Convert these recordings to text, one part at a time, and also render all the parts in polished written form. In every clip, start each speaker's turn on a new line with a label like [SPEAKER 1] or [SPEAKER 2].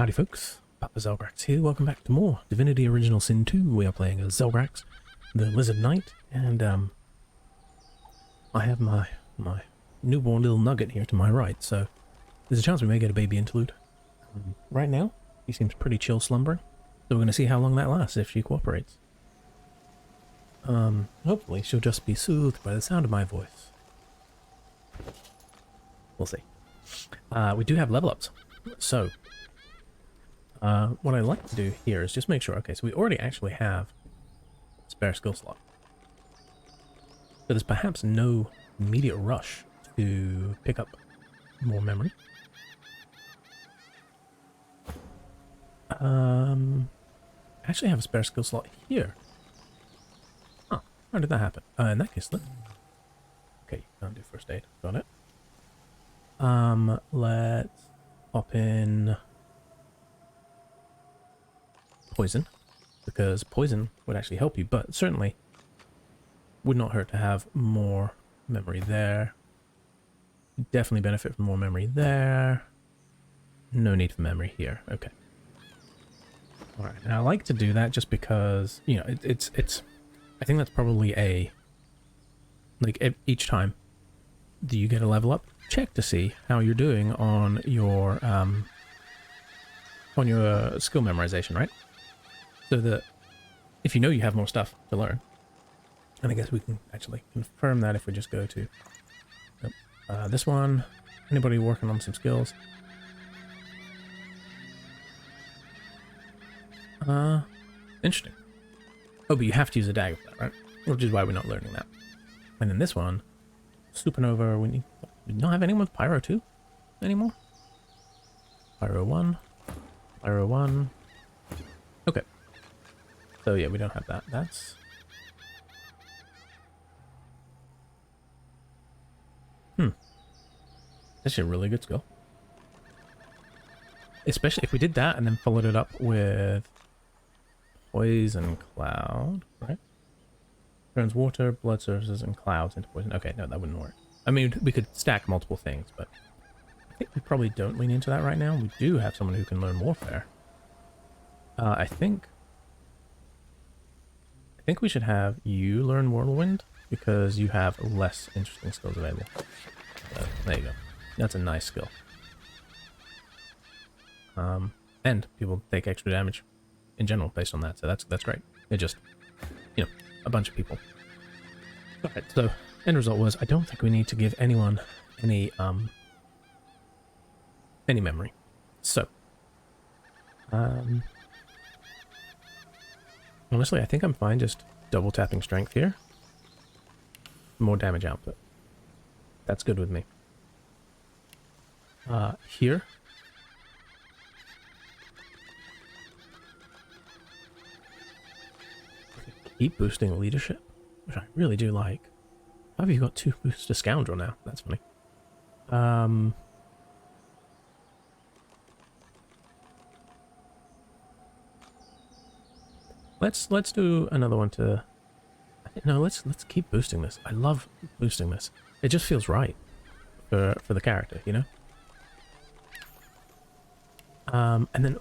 [SPEAKER 1] Howdy folks, Papa Zelbrax here, welcome back to more Divinity Original Sin 2. We are playing as Zelbrax, the Lizard Knight, and I have my newborn little nugget here to my right, so there's a chance we may get a baby interlude. Right now, he seems pretty chill slumbering, so we're going to see how long that lasts if she cooperates. Hopefully she'll just be soothed by the sound of my voice. We'll see. We do have level ups, so what I like to do here is just make sure, okay, so we already actually have a spare skill slot. So there's perhaps no immediate rush to pick up more memory. Actually have a spare skill slot here. Huh, how did that happen? In that case, then. Okay, you can't do first aid. Got it. Let's hop in poison, because poison would actually help you, but certainly would not hurt to have more memory there. Definitely benefit from more memory there. No need for memory here. Okay. Alright, now I like to do that just because, you know, it's I think that's probably a, like, each time that you get a level up, check to see how you're doing on your skill memorization, right? So that if you know you have more stuff to learn, and I guess we can actually confirm that if we just go to this one. Anybody working on some skills? Interesting. Oh, but you have to use a dagger for that, right? Which is why we're not learning that. And then this one, supernova. We don't have anyone with pyro 2 anymore. Pyro 1, pyro 1. Okay. So yeah, we don't have that. That's that's a really good skill. Especially if we did that and then followed it up with poison cloud, right? Turns water, blood surfaces, and clouds into poison. Okay, no, that wouldn't work. I mean, we could stack multiple things, but I think we probably don't lean into that right now. We do have someone who can learn warfare. I think we should have you learn whirlwind because you have less interesting skills available. There you go. That's a nice skill. And people take extra damage in general based on that, so that's great. They're just, you know, a bunch of people. Alright, so end result was I don't think we need to give anyone any memory. So honestly, I think I'm fine just double tapping strength here. More damage output. That's good with me. Here. Keep boosting leadership, which I really do like. How have you got 2 boosts to scoundrel now? That's funny. Let's do another one to. No, let's keep boosting this. I love boosting this. It just feels right for the character, you know. And then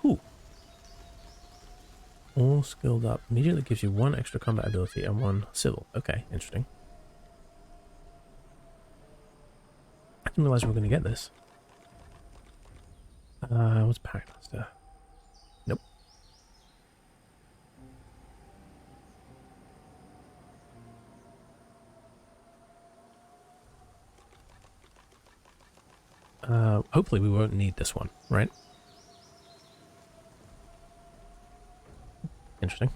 [SPEAKER 1] all skilled up immediately gives you 1 extra combat ability and 1 civil. Okay, interesting. I didn't realize we were going to get this. What's Paracaster? Nope. Hopefully we won't need this one, right? Interesting.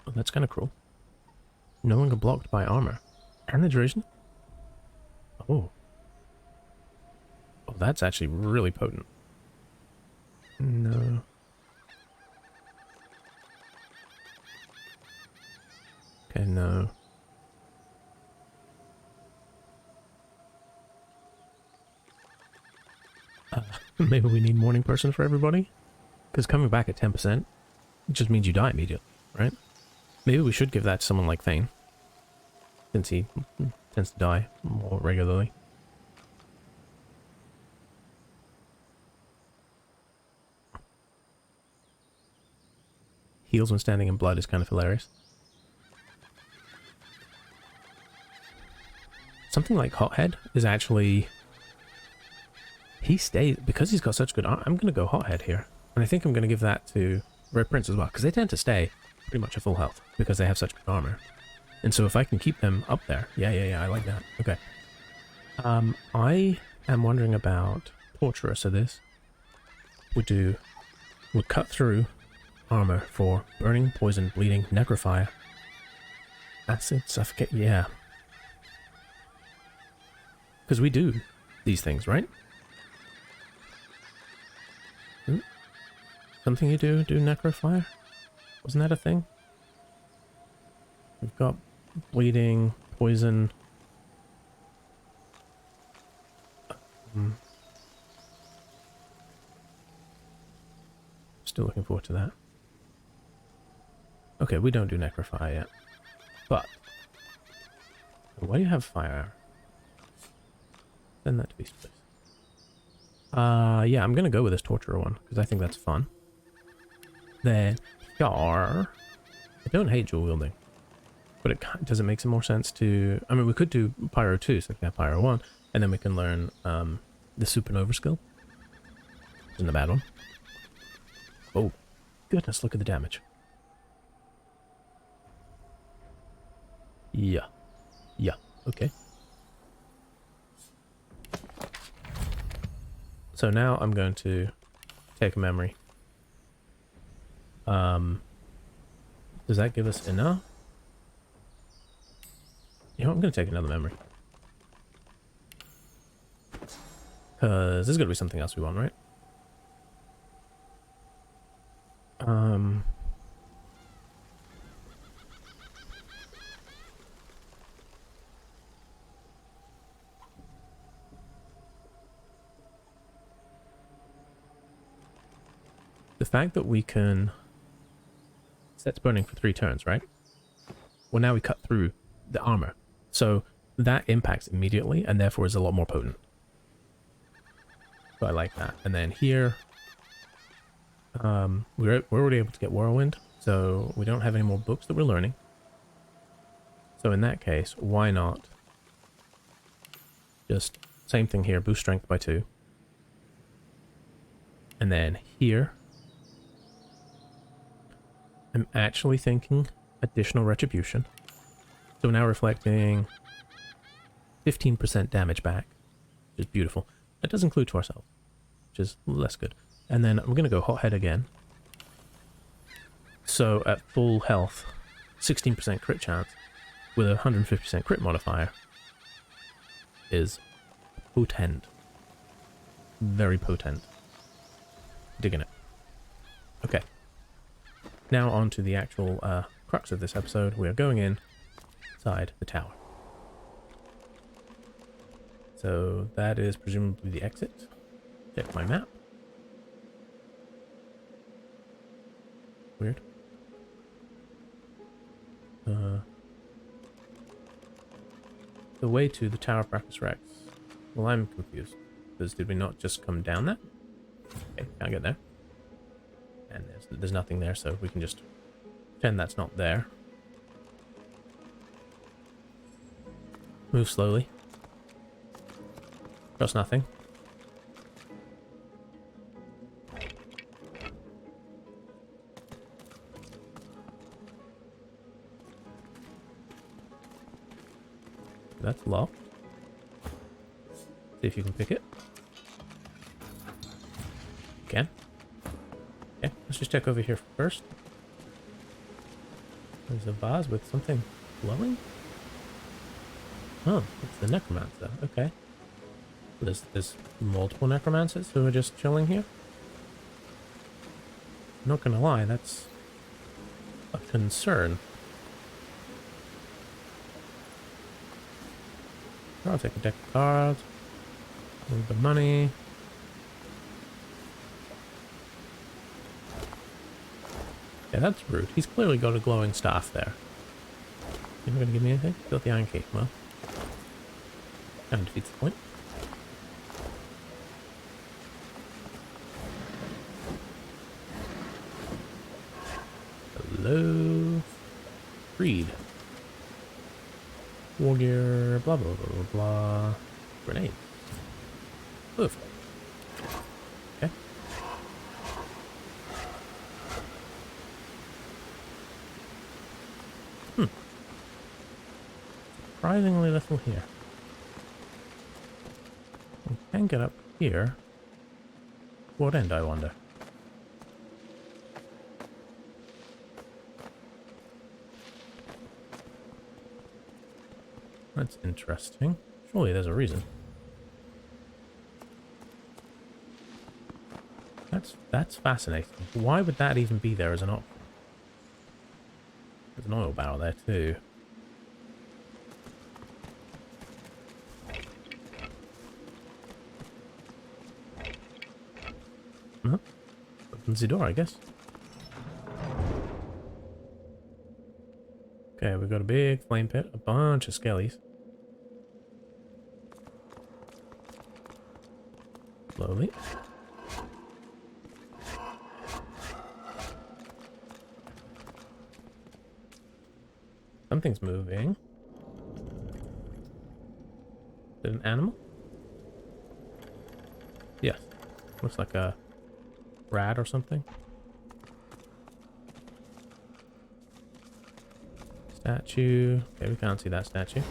[SPEAKER 1] Oh, that's kind of cruel. No longer blocked by armor. And the duration? Oh. Oh, that's actually really potent. No. Okay, no. Maybe we need morning person for everybody? Because coming back at 10% just means you die immediately, right? Maybe we should give that to someone like Thane, since he tends to die more regularly. heals when standing in blood is kind of hilarious. Something like Hothead is actually... He stays... Because he's got such good armor, I'm going to go Hothead here. And I think I'm going to give that to Red Prince as well, because they tend to stay pretty much at full health, because they have such good armor. And so if I can keep them up there... Yeah, I like that. Okay. I am wondering about Torturer, so this would cut through armor for burning, poison, bleeding, necrofire, acid, suffocate, yeah. Because we do these things, right? Something you do necrofire? Wasn't that a thing? We've got bleeding, poison. Still looking forward to that. Okay, we don't do necrofire yet. But why do you have fire? Send that to Beast, please. Yeah, I'm gonna go with this Torturer one, because I think that's fun. Then, I don't hate dual wielding, but does it make some more sense to... I mean, we could do Pyro 2, since we have Pyro 1, and then we can learn the Supernova skill. Isn't a bad one. Oh, goodness, look at the damage. Yeah, okay. So now I'm going to take a memory. Does that give us enough? You know, I'm going to take another memory. Because there's got to be something else we want, right? The fact that we can... Sets burning for 3 turns, right? Well, now we cut through the armor. So that impacts immediately and therefore is a lot more potent. So I like that. And then here... we're already able to get Whirlwind, so we don't have any more books that we're learning. So in that case, why not just same thing here, boost strength by 2. And then here, I'm actually thinking additional retribution. So now reflecting 15% damage back, which is beautiful. That does include to ourselves, which is less good. And then I'm going to go Hothead again. So at full health, 16% crit chance with a 150% crit modifier is potent. Very potent. Digging it. Okay. Now on to the actual crux of this episode. We are going inside the tower. So that is presumably the exit. Check my map. Weird. The way to the Tower of Braccus Rex. Well, I'm confused. Because did we not just come down that? Okay, can't get there. And there's nothing there, so we can just pretend that's not there. Move slowly. Trust nothing. That's locked. See if you can pick it. Can. Okay, let's just check over here first. There's a vase with something glowing. Oh, it's the necromancer. Okay. There's multiple necromancers who are just chilling here. Not gonna lie, that's a concern. I'll take a deck of cards. Move the money. Yeah, that's rude. He's clearly got a glowing staff there. You're not going to give me anything? Got the iron key. Well, kind of defeats the point. all your blah blah blah blah blah. Grenade. Perfect. Okay. Surprisingly little here. We can get up here. What end, I wonder? That's interesting. Surely there's a reason. That's fascinating. Why would that even be there as an option? There's an oil barrel there too. Huh? Opens the door, I guess. Okay, we've got a big flame pit, a bunch of skellies. Slowly. Something's moving. Is it an animal? Yes. Looks like a rat or something. Statue. Okay, we can't see that statue.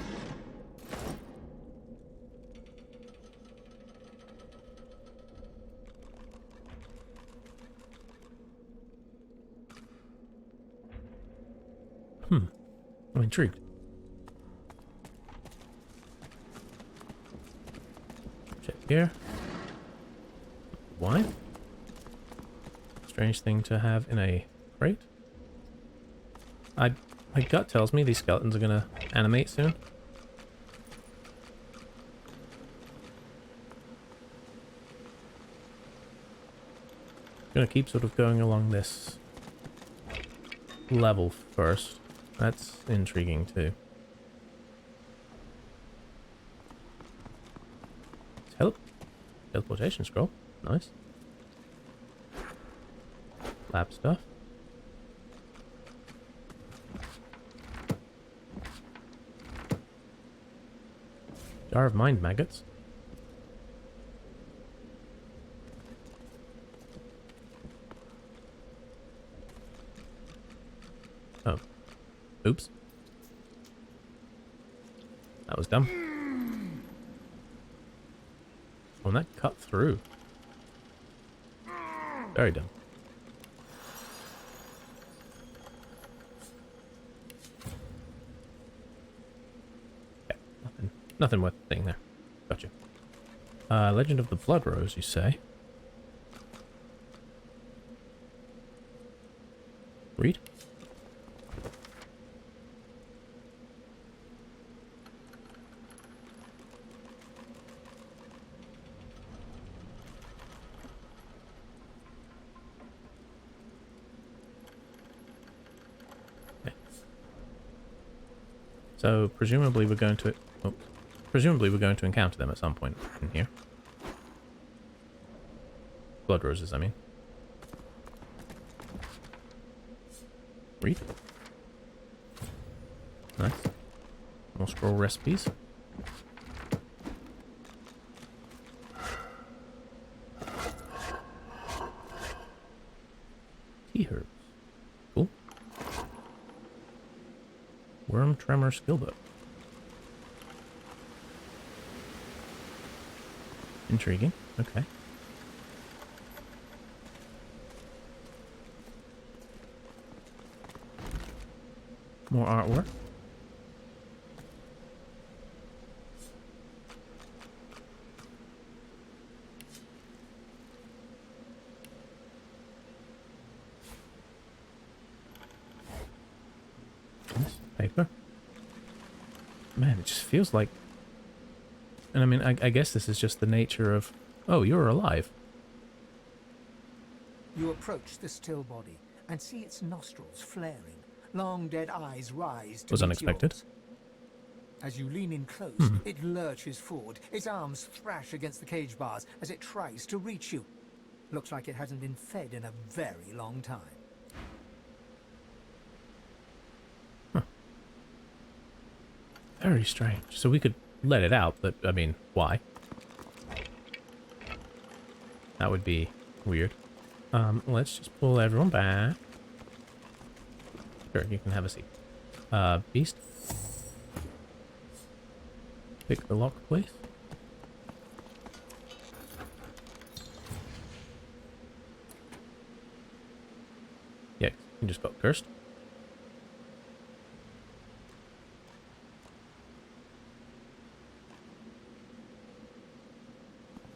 [SPEAKER 1] I'm intrigued. Check here. Wine. Strange thing to have in a crate. My gut tells me these skeletons are gonna animate soon. Gonna keep sort of going along this level first. That's intriguing too. Teleportation scroll. Nice. Lab stuff. Jar of mind maggots. Oh. Oops. That was dumb. Oh, and that cut through. Very dumb. Yeah, nothing worth saying there. Gotcha. Legend of the Blood Rose, you say? Read? So presumably we're going to encounter them at some point in here. Blood roses, I mean. Read. Nice. More scroll recipes. Tea herbs. Cool. Worm Tremor skill book. Intriguing. Okay. More artwork. Nice. Paper. Man, it just feels like... And I mean, I guess this is just the nature of... Oh, you're alive.
[SPEAKER 2] You approach the still body and see its nostrils flaring. Long dead eyes rise to
[SPEAKER 1] Was
[SPEAKER 2] meet
[SPEAKER 1] unexpected.
[SPEAKER 2] yours. As you lean in close, it lurches forward. Its arms thrash against the cage bars as it tries to reach you. Looks like it hasn't been fed in a very long time.
[SPEAKER 1] Very strange. So we could let it out, but, I mean, why? That would be weird. Let's just pull everyone back. Sure, you can have a seat. Beast. Pick the lock, please. Yeah, you just got cursed.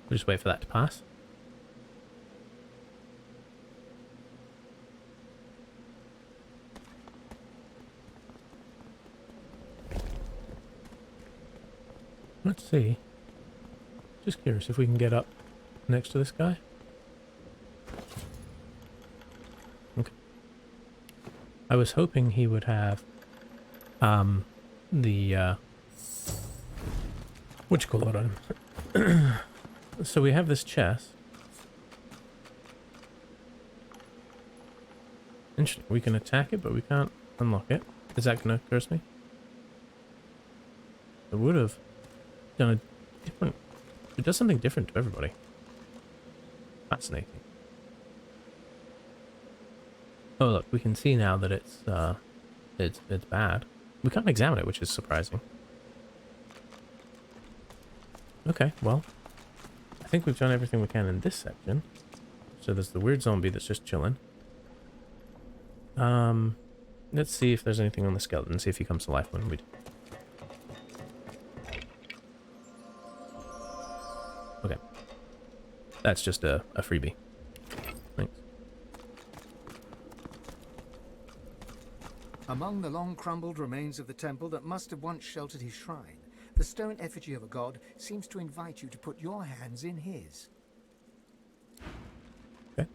[SPEAKER 1] We'll just wait for that to pass. Let's see. Just curious if we can get up next to this guy. Okay. I was hoping he would have the what you call it on him. So we have this chest. Interesting. We can attack it, but we can't unlock it. Is that gonna curse me? It would have done a different... It does something different to everybody. Fascinating. Oh look, we can see now that it's bad. We can't examine it, which is surprising. Okay, well, I think we've done everything we can in this section. So there's the weird zombie that's just chilling. Let's see if there's anything on the skeleton, see if he comes to life when we do. Okay. That's just a freebie. Thanks.
[SPEAKER 2] Among the long crumbled remains of the temple that must have once sheltered his shrine, the stone effigy of a god seems to invite you to put your hands in his.
[SPEAKER 1] Okay.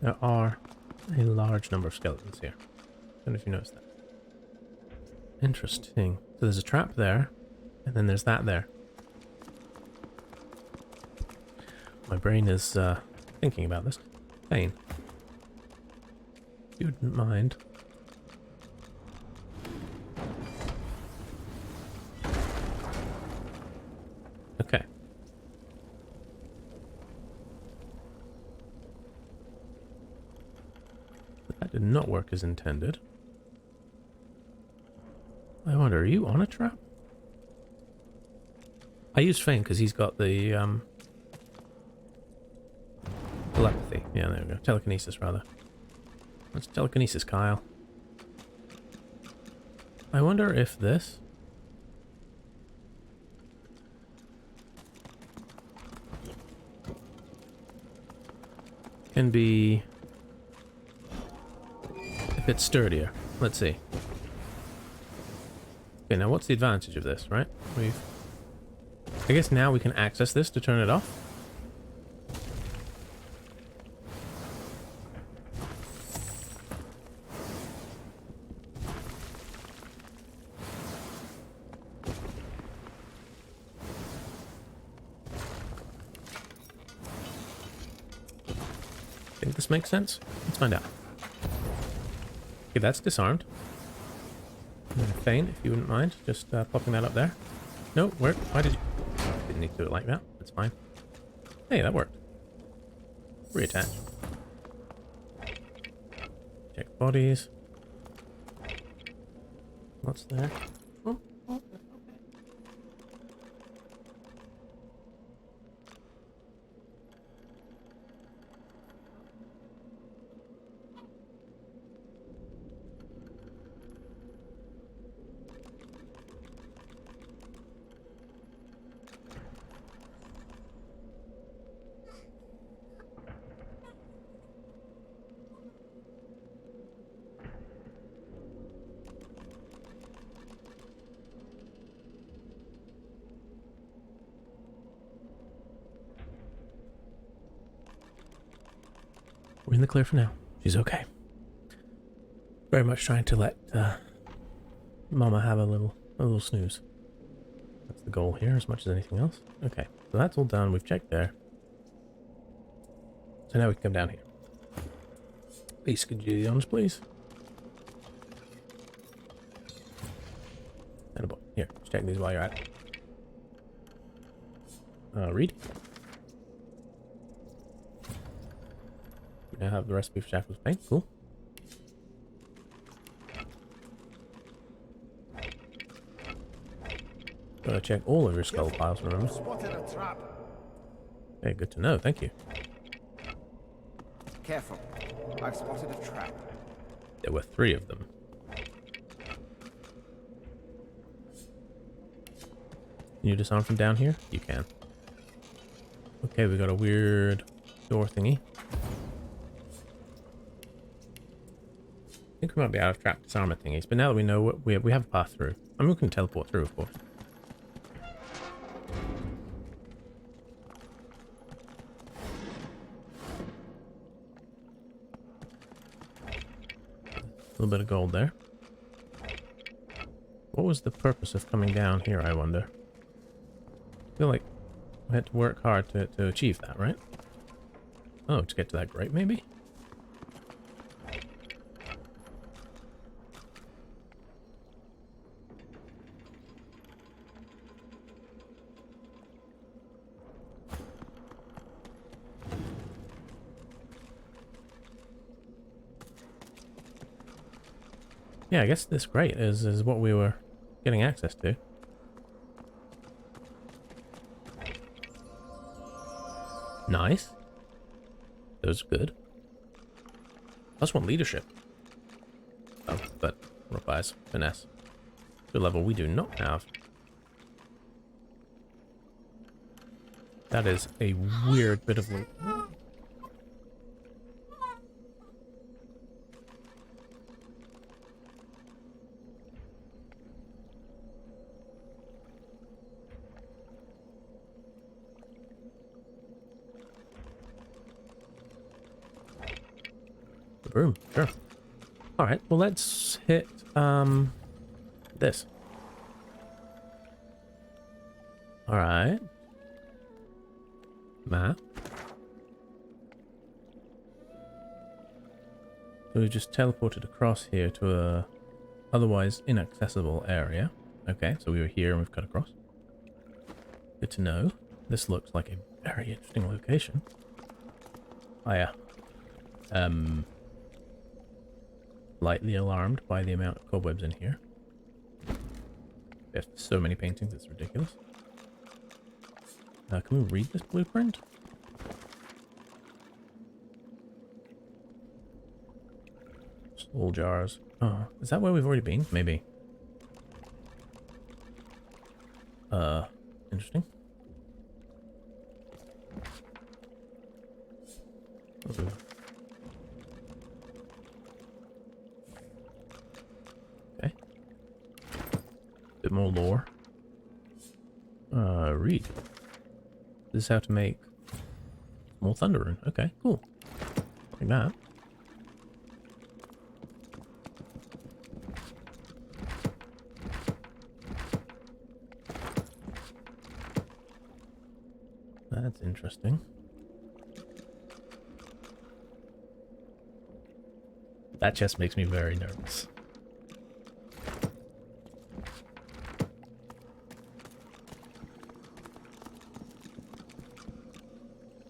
[SPEAKER 1] There are a large number of skeletons here. Don't know if you noticed that. Interesting. So there's a trap there, and then there's that there. My brain is thinking about this. Pain. If you wouldn't mind. Okay. That did not work as intended. I wonder, are you on a trap? I used Fane because he's got the telepathy. Yeah, there we go. Telekinesis, rather. That's telekinesis, Kyle. I wonder if this... can be... if it's sturdier. Let's see. Okay, now what's the advantage of this, right? I guess now we can access this to turn it off. Think this makes sense? Let's find out. Okay, that's disarmed. I'm gonna feign, if you wouldn't mind, just popping that up there. No, where? Why did you... Didn't need to do it like that. That's fine. Hey, that worked. Reattach. Check bodies. What's there? Oh, okay. We're in the clear for now. She's okay. Very much trying to let Mama have a little snooze. That's the goal here, as much as anything else. Okay, so that's all done. We've checked there. So now we can come down here. Lisa, could you do the honors, please? And a book. Here, just check these while you're at it. Read. We now have the recipe for Shackle's paint. Cool. Gotta check all of your skull piles, remember?
[SPEAKER 3] Spotted a trap.
[SPEAKER 1] Okay, good to know. Thank you.
[SPEAKER 3] Careful. I've spotted a trap.
[SPEAKER 1] There were 3 of them. Can you disarm from down here? You can. Okay, we got a weird door thingy. I think we might be out of trap disarmor thingies, but now that we know what we have a path through. I mean, we can teleport through, of course. A little bit of gold there. What was the purpose of coming down here, I wonder? I feel like we had to work hard to achieve that, right? Oh, to get to that grate, maybe? Yeah, I guess this grate is what we were getting access to. Nice. Those are good. +1 leadership. Oh, but requires finesse. To a level we do not have. That is a weird bit of loot. Room, sure. Alright, well let's hit this. Alright. Map. So we've just teleported across here to a otherwise inaccessible area. Okay, so we were here and we've cut across. Good to know. This looks like a very interesting location. Oh yeah. Slightly alarmed by the amount of cobwebs in here. There's so many paintings, it's ridiculous. Can we read this blueprint? Soul jars. Oh, is that where we've already been? Maybe. Interesting. Ooh. Bit more lore. Read. This is how to make more thunder rune. Okay, cool. Like that. That's interesting. That chest makes me very nervous.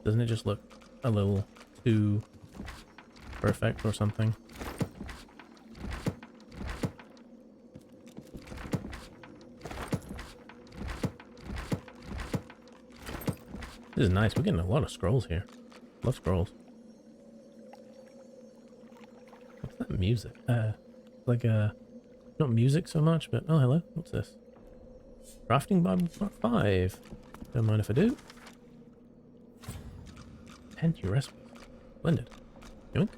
[SPEAKER 1] Doesn't it just look a little too perfect or something? This is nice. We're getting a lot of scrolls here. Love scrolls. What's that music? Like not music so much, but oh hello. What's this? Crafting Bible Part 5. Don't mind if I do. And your recipe. Splendid. Yoink.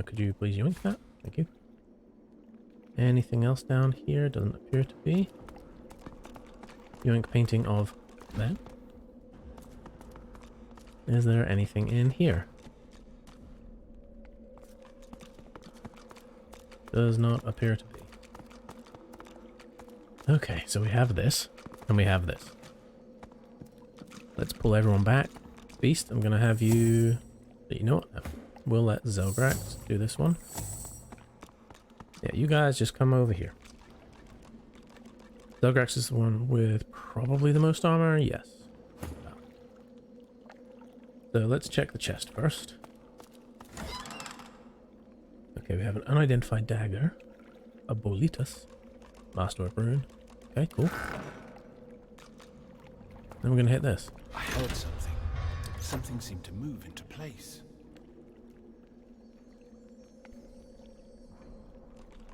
[SPEAKER 1] Could you please yoink that? Thank you. Anything else down here? Doesn't appear to be. Yoink painting of that. Is there anything in here? Does not appear to be. Okay, so we have this, and we have this. Let's pull everyone back Beast, I'm gonna have you... You know what? We'll let Zelgrax do this one. Yeah, you guys just come over here. Zelgrax is the one with probably the most armor, yes. So let's check the chest first. Okay, we have an unidentified dagger. A Bolitas. Master of Rune. Okay, cool. Then we're gonna hit this.
[SPEAKER 3] I heard something. Something seemed to move into place.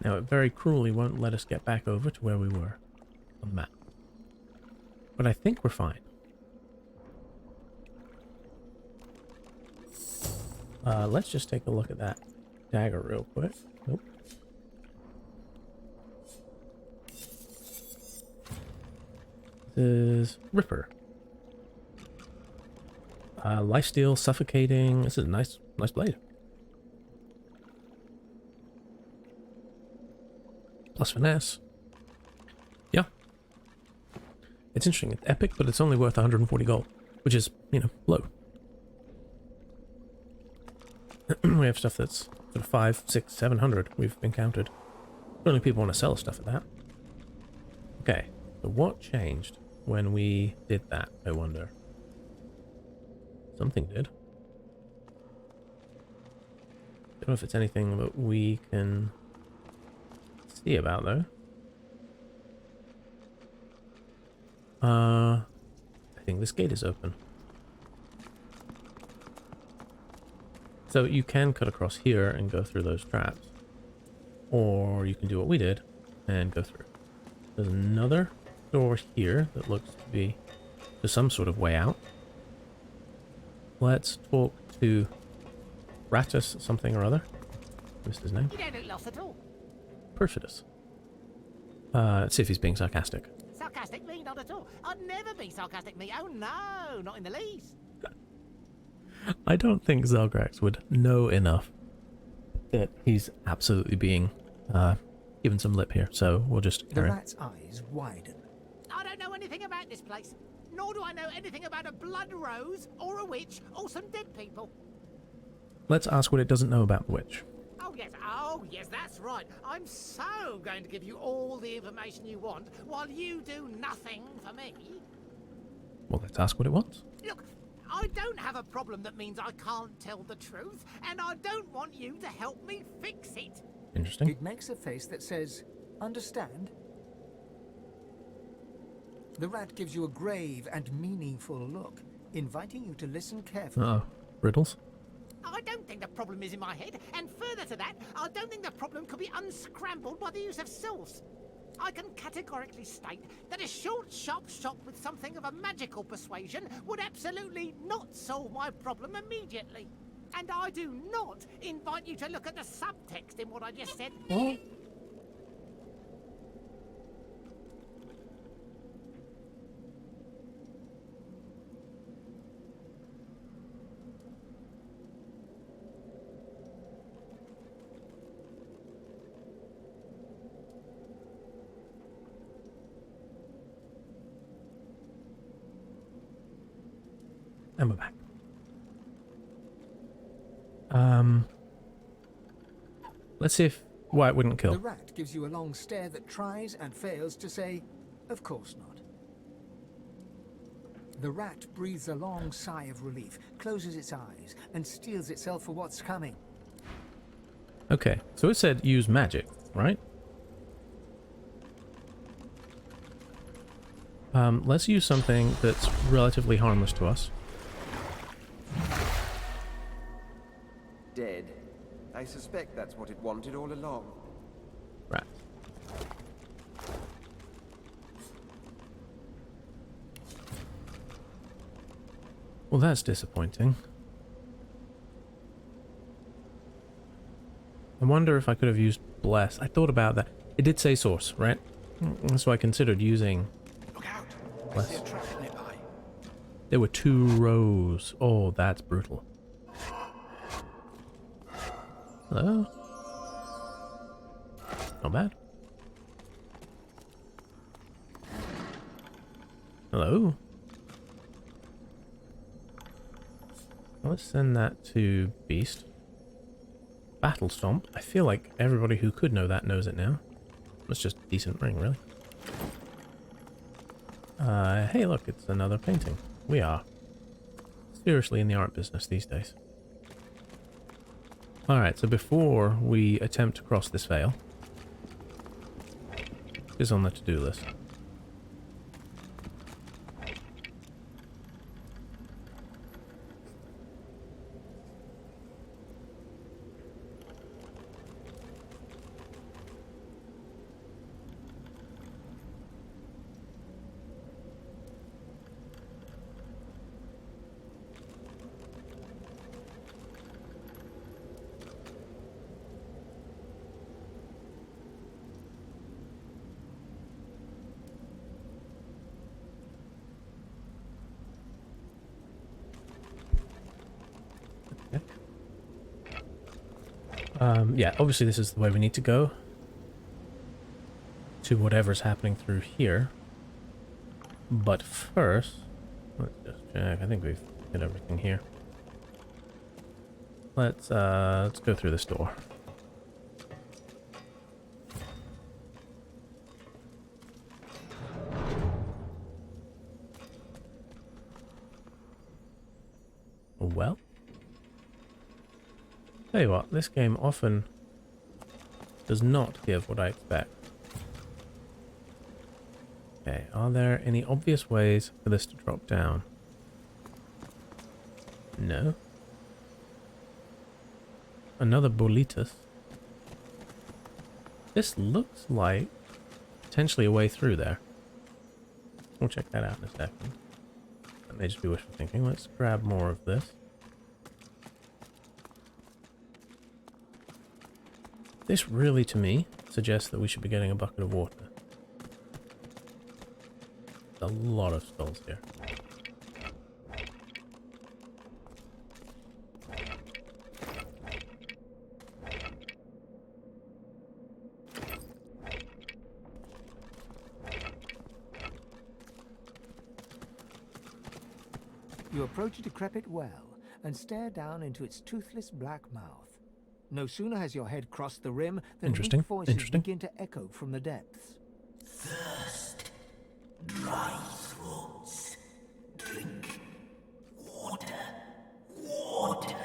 [SPEAKER 1] Now it very cruelly won't let us get back over to where we were on the map. But I think we're fine. Let's just take a look at that dagger real quick. Nope. This is Ripper. Lifesteal, suffocating. This is a nice blade. Plus finesse. Yeah. It's interesting. It's epic, but it's only worth 140 gold, which is, you know, low. We have stuff that's sort of 500, 600, 700 we've encountered. Only people want to sell stuff at that. Okay, so what changed when we did that, I wonder? Something did. Don't know if it's anything that we can see about, though. I think this gate is open. So you can cut across here and go through those traps. Or you can do what we did and go through. There's another door here that looks to be some sort of way out. Let's talk to Braccus something or other. Missed his name.
[SPEAKER 4] You don't look lost at all.
[SPEAKER 1] Perfidus. Let's see if he's being sarcastic.
[SPEAKER 4] Sarcastic me? Not at all. I'd never be sarcastic me. Oh no, not in the least.
[SPEAKER 1] I don't think Zelgrax would know enough that he's absolutely being given some lip here, so we'll just
[SPEAKER 2] The
[SPEAKER 1] carry on.
[SPEAKER 2] rat's eyes widen.
[SPEAKER 4] I don't know anything about this place. Nor do I know anything about a blood rose, or a witch, or some dead people.
[SPEAKER 1] Let's ask what it doesn't know about the witch.
[SPEAKER 4] Oh yes, that's right. I'm so going to give you all the information you want, while you do nothing for me.
[SPEAKER 1] Well, let's ask what it wants.
[SPEAKER 4] Look, I don't have a problem that means I can't tell the truth, and I don't want you to help me fix it.
[SPEAKER 1] Interesting.
[SPEAKER 2] It makes a face that says, understand? The rat gives you a grave and meaningful look, inviting you to listen carefully.
[SPEAKER 1] Uh-oh. Riddles?
[SPEAKER 4] I don't think the problem is in my head, and further to that, I don't think the problem could be unscrambled by the use of source. I can categorically state that a short, sharp shot with something of a magical persuasion would absolutely not solve my problem immediately. And I do not invite you to look at the subtext in what I just said.
[SPEAKER 2] Oh.
[SPEAKER 1] And we're back. Let's see if why it wouldn't
[SPEAKER 2] The
[SPEAKER 1] kill.
[SPEAKER 2] rat gives you a long stare that tries and fails to say, of course not. The rat breathes a long sigh of relief, closes its eyes, and steels itself for what's coming.
[SPEAKER 1] Okay, so it said use magic, right? Let's use something that's relatively harmless to us.
[SPEAKER 5] Dead. I suspect that's what it wanted all along.
[SPEAKER 1] Rat. Well, that's disappointing. I wonder if I could have used Bless. I thought about that. It did say source, right? So I considered using
[SPEAKER 3] Look out! I
[SPEAKER 1] Bless.
[SPEAKER 3] see a trap nearby.
[SPEAKER 1] There were 2 rows. Oh, that's brutal. Hello? Not bad. Hello? Let's send that to Beast. Battle Stomp. I feel like everybody who could know that knows it now. It's just a decent ring, really. Hey, look, it's another painting. We are seriously in the art business these days. Alright, so before we attempt to cross this veil, is on the to-do list. Yeah, obviously this is the way we need to go to whatever's happening through here. But first, let's just check. I think we've hit everything here. Let's go through this door. Well, tell you what, this game often does not give what I expect. Okay, are there any obvious ways for this to drop down? No. Another Boletus. This looks like potentially a way through there. We'll check that out in a second. That may just be wishful thinking. Let's grab more of this. This really, to me, suggests that we should be getting a bucket of water. There's a lot of skulls here.
[SPEAKER 2] You approach a decrepit well and stare down into its toothless black mouth. No sooner has your head crossed the rim than weak voices begin to echo from the depths.
[SPEAKER 6] Thirst, dry throats, drink water, water.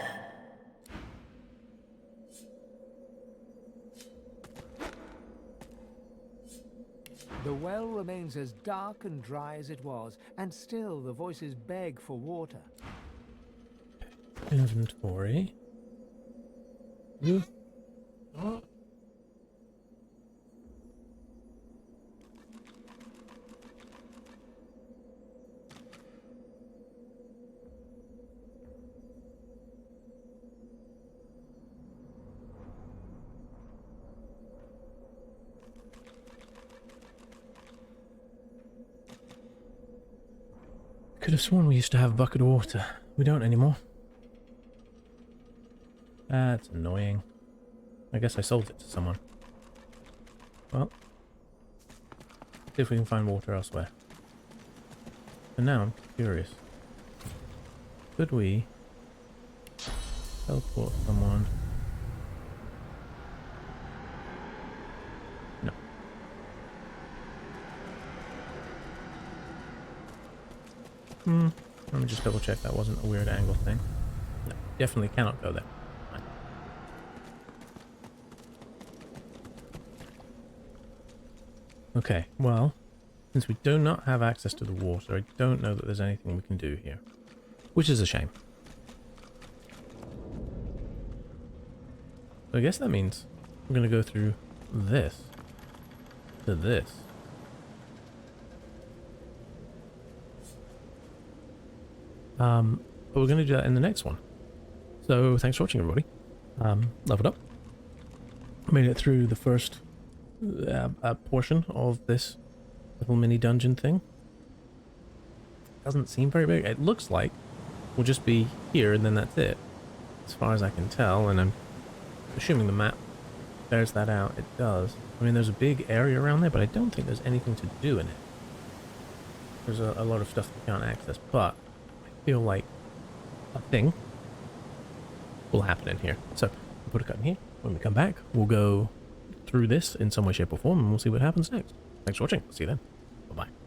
[SPEAKER 2] The well remains as dark and dry as it was, and still the voices beg for water.
[SPEAKER 1] Inventory. Ooh. Oh. Could have sworn we used to have a bucket of water. We don't anymore. That's annoying. I guess I sold it to someone. Well, see if we can find water elsewhere. And now I'm curious. Could we teleport someone? No. Let me just double check that wasn't a weird angle thing. No, definitely cannot go there. Okay, well, since we do not have access to the water, I don't know that there's anything we can do here. Which is a shame. So I guess that means we're going to go through this to this. But we're going to do that in the next one. So thanks for watching, everybody. Leveled up. Made it through the first portion of this little mini dungeon thing. Doesn't seem very big. It looks like we'll just be here and then that's it, as far as I can tell, and I'm assuming the map bears that out. It does. I mean, there's a big area around there, but I don't think there's anything to do in it. There's a lot of stuff that we can't access, but I feel like a thing will happen in here. So we'll put a cut in here. When we come back, we'll go through this in some way, shape, or form, and we'll see what happens next. Thanks for watching. See you then. Bye-bye.